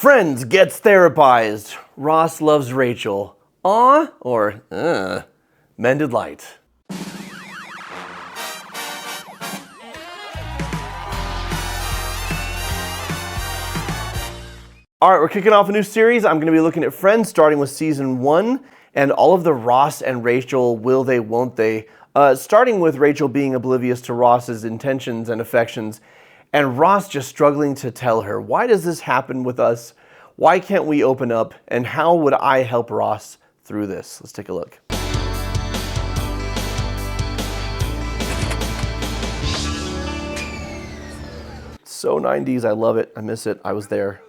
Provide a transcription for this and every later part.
Friends gets therapized. Ross loves Rachel. Aw or Mended light. All right, we're kicking off a new series. I'm going to be looking at Friends, starting with season 1 and all of the Ross and Rachel will they, won't they. Starting with Rachel being oblivious to Ross's intentions and affections, and Ross just struggling to tell her, why does this happen with us? Why can't we open up? And how would I help Ross through this? Let's take a look. So 90s, I love it. I miss it. I was there.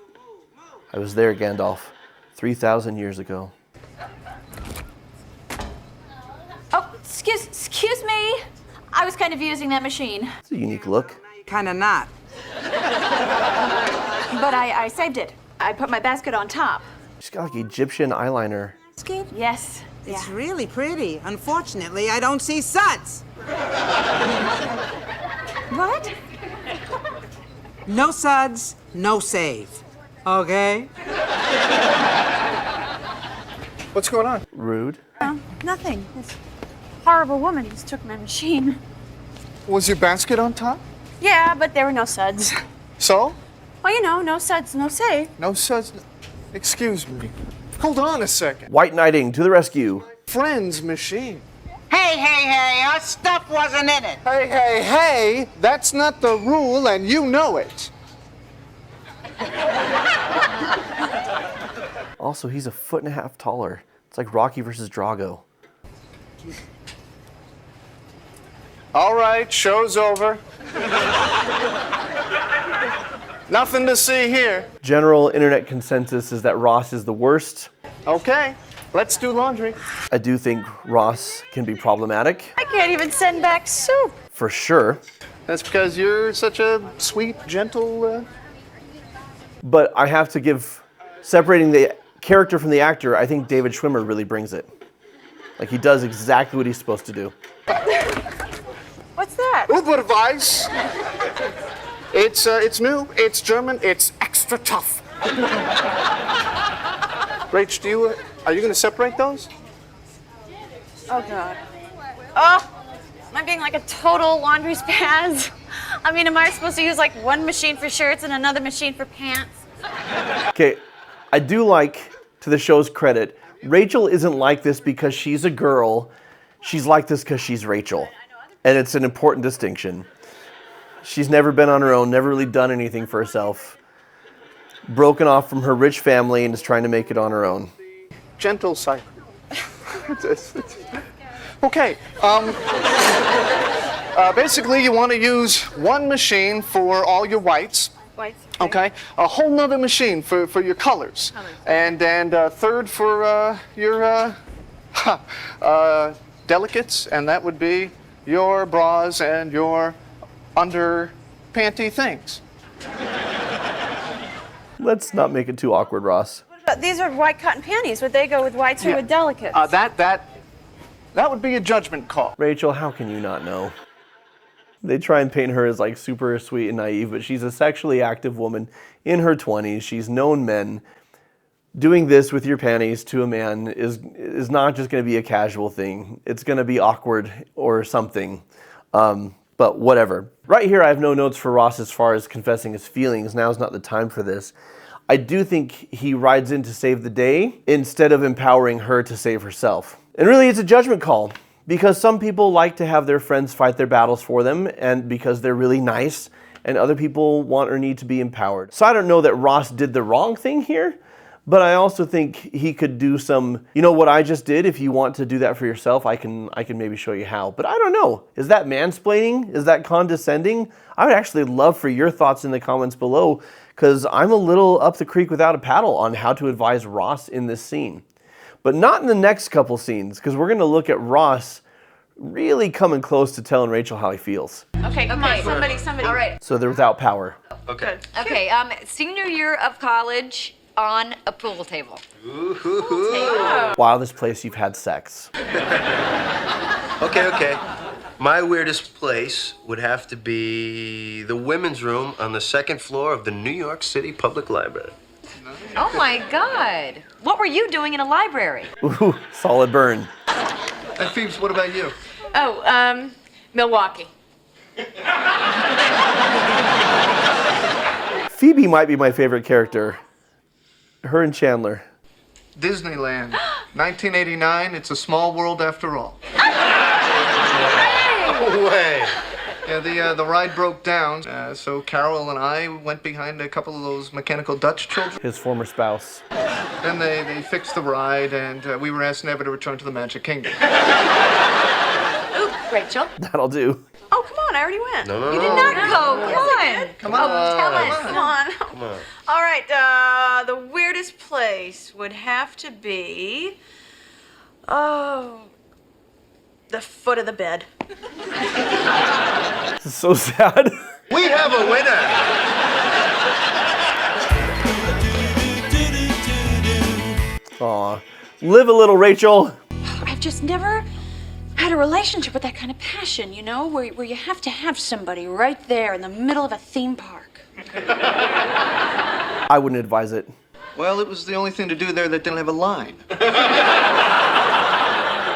I was there, Gandalf, 3,000 years ago. Oh, excuse me. I was kind of using that machine. It's a unique look. Kind of not. But I saved it. I put my basket on top. She's got like Egyptian eyeliner. Yes. It's really pretty. Unfortunately, I don't see suds. What? No suds, no save. Okay? What's going on? Rude. Nothing. This horrible woman just took my machine. Was your basket on top? Yeah, but there were no suds. So? Well, you know, no suds, no save. No such. Excuse me. Hold on a second. White knighting to the rescue. Friend's machine. Hey, our stuff wasn't in it. Hey, that's not the rule and you know it. Also, he's 1.5 feet taller. It's like Rocky versus Drago. All right, show's over. Nothing to see here. General internet consensus is that Ross is the worst. Okay, let's do laundry. I do think Ross can be problematic, I can't even send back soup. for sure. That's because you're such a sweet, gentle... But I have to give, separating the character from the actor, I think David Schwimmer really brings it. Like, he does exactly what he's supposed to do. What's that? Überweis. It's new, it's German, it's extra tough. Rach, are you going to separate those? Oh, God. Oh, am I being like a total laundry spaz? I mean, am I supposed to use like one machine for shirts and another machine for pants? Okay, I do like, to the show's credit, Rachel isn't like this because she's a girl. She's like this because she's Rachel. And it's an important distinction. She's never been on her own, never really done anything for herself. Broken off from her rich family and is trying to make it on her own. Gentle cycle. Okay, basically you want to use one machine for all your whites. Whites. Okay, a whole nother machine for your colors. And a third for your delicates, and that would be your bras and your under panty things. Let's not make it too awkward, Ross. But these are white cotton panties. Would they go with whites or with delicates? That would be a judgment call. Rachel, how can you not know? They try and paint her as like super sweet and naive, but she's a sexually active woman in her 20s. She's known men. Doing this with your panties to a man is not just going to be a casual thing. It's going to be awkward or something. But whatever. Right here, I have no notes for Ross as far as confessing his feelings. Now's not the time for this. I do think he rides in to save the day instead of empowering her to save herself. And really, it's a judgment call. Because some people like to have their friends fight their battles for them, and because they're really nice, and other people want or need to be empowered. So I don't know that Ross did the wrong thing here, but I also think he could do some, you know what I just did? If you want to do that for yourself, I can maybe show you how. But I don't know. Is that mansplaining? Is that condescending? I would actually love for your thoughts in the comments below, because I'm a little up the creek without a paddle on how to advise Ross in this scene. But not in the next couple scenes, because we're going to look at Ross really coming close to telling Rachel how he feels. Okay, come on, somebody. All right. So they're without power. Okay. Okay. Senior year of college on a pool table. Wow, this place you've had sex. Okay. My weirdest place would have to be the women's room on the second floor of the New York City Public Library. Oh my God. What were you doing in a library? Ooh, solid burn. And Phoebes, what about you? Oh, Milwaukee. Phoebe might be my favorite character. Her and Chandler. Disneyland. 1989, it's a small world after all. No way. Yeah, the ride broke down, so Carol and I went behind a couple of those mechanical Dutch children. His former spouse. Then they fixed the ride, and we were asked never to return to the Magic Kingdom. Ooh, Rachel. That'll do. Oh, come on, I already went. No. You did not go. Come on. Come on. Tell us. Come on. Come on. All right, the weirdest place would have to be, the foot of the bed. This is so sad. We have a winner. Aw. Live a little, Rachel. I've just never had a relationship with that kind of passion, you know, where you have to have somebody right there in the middle of a theme park. I wouldn't advise it. Well, it was the only thing to do there that didn't have a line.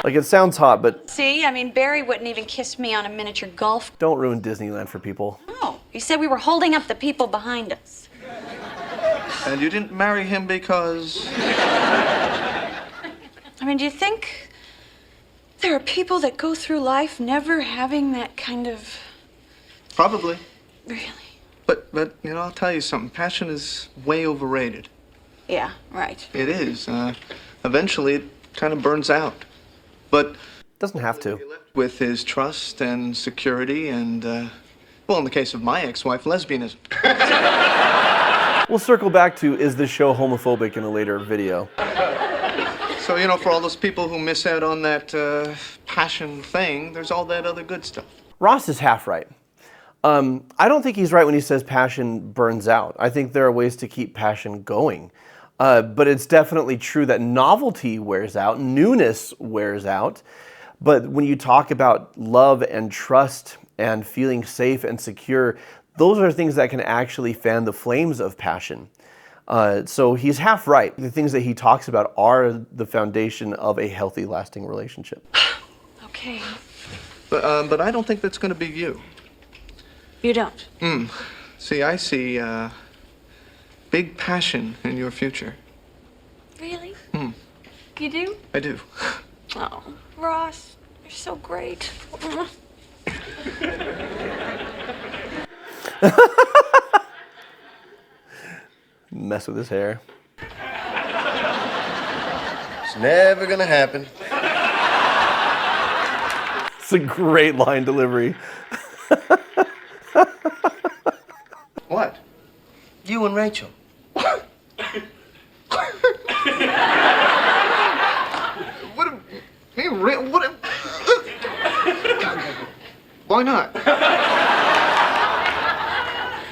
Like, it sounds hot, but See, I mean, Barry wouldn't even kiss me on a miniature golf. don't ruin Disneyland for people. No, he said we were holding up the people behind us. And you didn't marry him because... I mean, do you think there are people that go through life never having that kind of... Probably. Really? But you know, I'll tell you something. Passion is way overrated. Yeah, right. It is. Eventually, it kind of burns out. But Doesn't have to. with his trust and security and, well, in the case of my ex-wife, lesbianism. We'll circle back to, is this show homophobic, in a later video. So, you know, for all those people who miss out on that passion thing, there's all that other good stuff. Ross is half right. I don't think he's right when he says passion burns out. I think there are ways to keep passion going. But it's definitely true that novelty wears out, newness wears out. But when you talk about love and trust and feeling safe and secure, those are things that can actually fan the flames of passion. So he's half right. The things that he talks about are the foundation of a healthy, lasting relationship. Okay. But I don't think that's going to be you. You don't? See, I see big passion in your future. Really? You do? I do. Oh, Ross, you're so great. Mess with his hair. It's never gonna happen. It's a great line delivery. What? You and Rachel. What? What? Why not?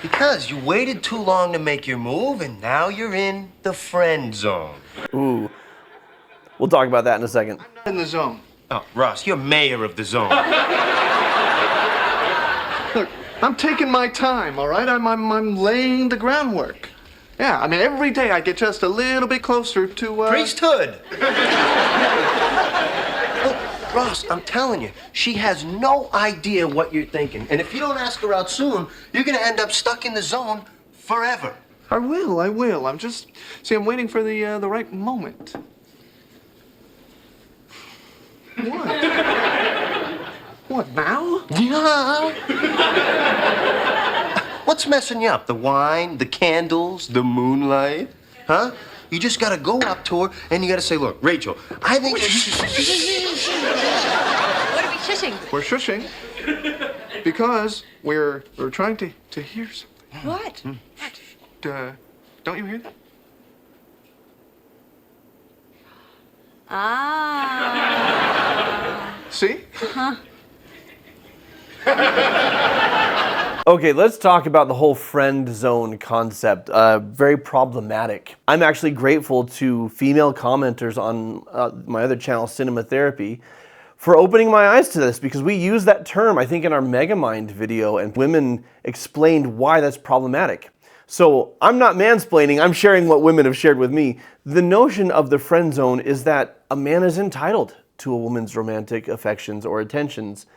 Because you waited too long to make your move, and now you're in the friend zone. Ooh. We'll talk about that in a second. I'm not in the zone. Oh, Ross, you're mayor of the zone. Look, I'm taking my time, all right? I'm laying the groundwork. Yeah, I mean, every day I get just a little bit closer to, Priesthood. Look, Ross, I'm telling you, she has no idea what you're thinking. And if you don't ask her out soon, you're gonna end up stuck in the zone forever. I will. I'm just, see, I'm waiting for the right moment. What? What, now? Yeah. What's messing you up? The wine, the candles, the moonlight? Huh? You just gotta go up to her and you gotta say, look, Rachel, I think... What are we shushing? We're shushing because we're trying to hear something. What? Don't you hear that? Ah. See? Okay, let's talk about the whole friend zone concept. Very problematic. I'm actually grateful to female commenters on my other channel, Cinema Therapy, for opening my eyes to this, because we use that term, I think, in our Megamind video, and women explained why that's problematic. So I'm not mansplaining, I'm sharing what women have shared with me. The notion of the friend zone is that a man is entitled to a woman's romantic affections or attentions,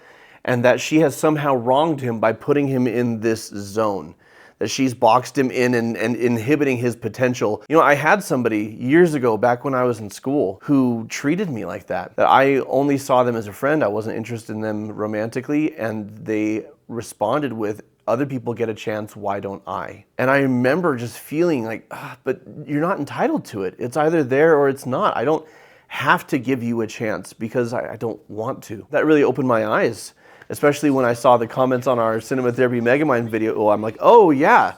and that she has somehow wronged him by putting him in this zone, that she's boxed him in and inhibiting his potential. You know, I had somebody years ago, back when I was in school, who treated me like that I only saw them as a friend, I wasn't interested in them romantically, and they responded with, other people get a chance, why don't I? And I remember just feeling like, but you're not entitled to it. It's either there or it's not. I don't have to give you a chance because I don't want to. That really opened my eyes, especially when I saw the comments on our Cinema Therapy Megamind video. Oh, I'm like, oh yeah,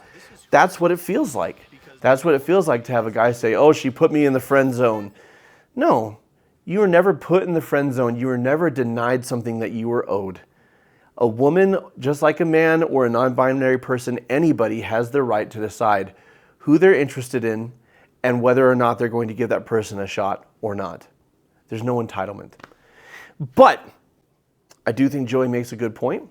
that's what it feels like. That's what it feels like to have a guy say, oh, she put me in the friend zone. No, you were never put in the friend zone. You were never denied something that you were owed. A woman, just like a man or a non-binary person, anybody has the right to decide who they're interested in and whether or not they're going to give that person a shot or not. There's no entitlement. But I do think Joey makes a good point,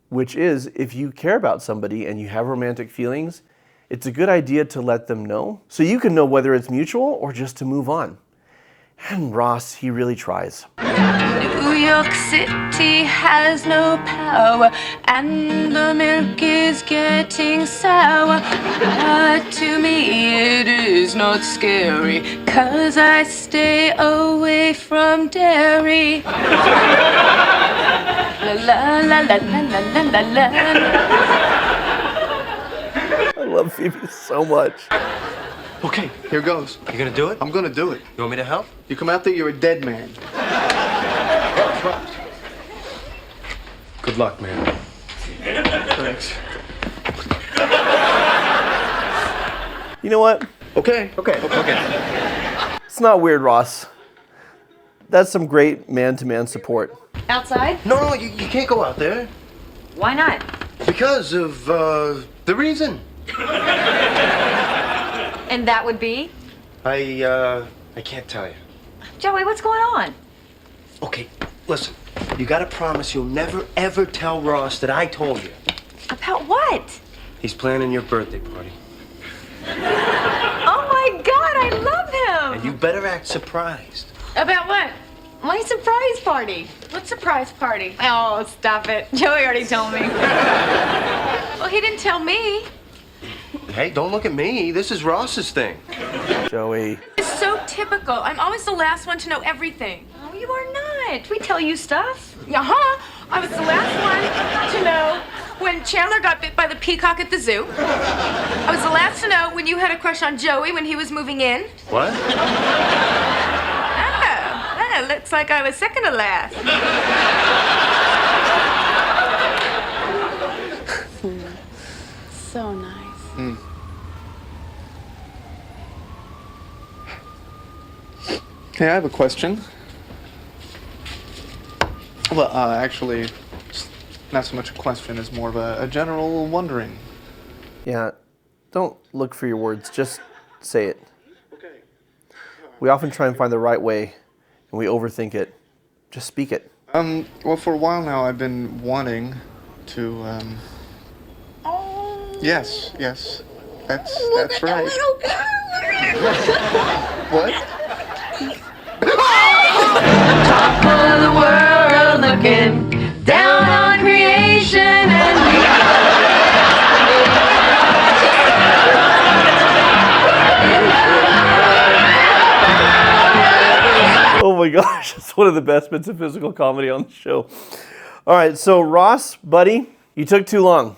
which is if you care about somebody and you have romantic feelings, it's a good idea to let them know so you can know whether it's mutual or just to move on. And Ross, he really tries. New York City has no power, and the milk is getting sour. But to me it is not scary, 'cause I stay away from dairy. La la la la la la la la. I love Phoebe so much. Okay, here goes. You gonna do it? I'm gonna do it. You want me to help? You come out there, you're a dead man. Good luck, man. Thanks. You know what? Okay. It's not weird, Ross. That's some great man-to-man support. Outside? No, you can't go out there. Why not? Because of, the reason. And that would be? I can't tell you. Joey, what's going on? Okay, listen. You gotta promise you'll never, ever tell Ross that I told you. About what? He's planning your birthday party. Oh my God, I love him! And you better act surprised. About what? My surprise party. What surprise party? Oh, stop it. Joey already told me. Well, he didn't tell me. Hey, don't look at me. This is Ross's thing. Joey. It's so typical. I'm always the last one to know everything. Oh, you are not. We tell you stuff. Uh-huh. I was the last one to know when Chandler got bit by the peacock at the zoo. I was the last to know when you had a crush on Joey when he was moving in. What? Oh, looks like I was second to last. So nice. Hey, I have a question. Well, actually, it's not so much a question as more of a general wondering. Yeah, don't look for your words, just say it. We often try and find the right way, and we overthink it. Just speak it. Well, for a while now, I've been wanting to, Yes, that's right. What? Top of the world looking down on creation and Oh my gosh, it's one of the best bits of physical comedy on the show. All right, so Ross, buddy, you took too long.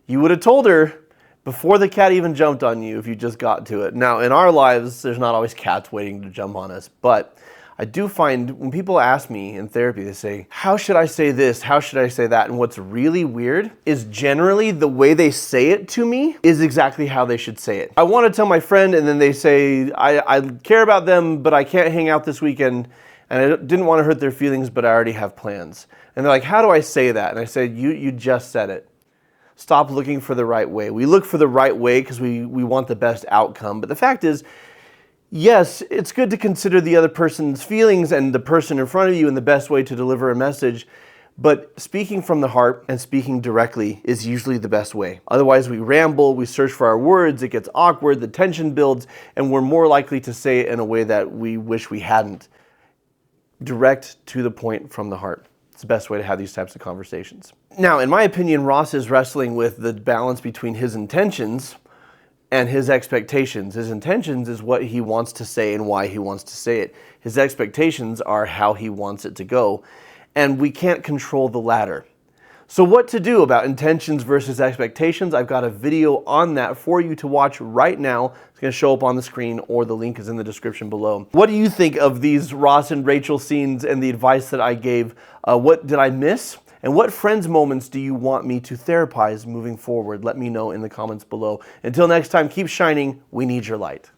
You would have told her before the cat even jumped on you if you just got to it. Now, in our lives, there's not always cats waiting to jump on us, but I do find when people ask me in therapy, they say, how should I say this? How should I say that? And what's really weird is generally the way they say it to me is exactly how they should say it. I want to tell my friend, and then they say, I care about them, but I can't hang out this weekend, and I didn't want to hurt their feelings, but I already have plans. And they're like, how do I say that? And I said, you just said it. Stop looking for the right way. We look for the right way because we want the best outcome. But the fact is, yes, it's good to consider the other person's feelings and the person in front of you and the best way to deliver a message. But speaking from the heart and speaking directly is usually the best way. Otherwise, we ramble, we search for our words, it gets awkward, the tension builds, and we're more likely to say it in a way that we wish we hadn't. Direct to the point from the heart. It's the best way to have these types of conversations. Now, in my opinion, Ross is wrestling with the balance between his intentions and his expectations. His intentions is what he wants to say and why he wants to say it. His expectations are how he wants it to go. And we can't control the latter. So what to do about intentions versus expectations? I've got a video on that for you to watch right now. It's going to show up on the screen, or the link is in the description below. What do you think of these Ross and Rachel scenes and the advice that I gave? What did I miss? And what Friends moments do you want me to therapize moving forward? Let me know in the comments below. Until next time, keep shining. We need your light.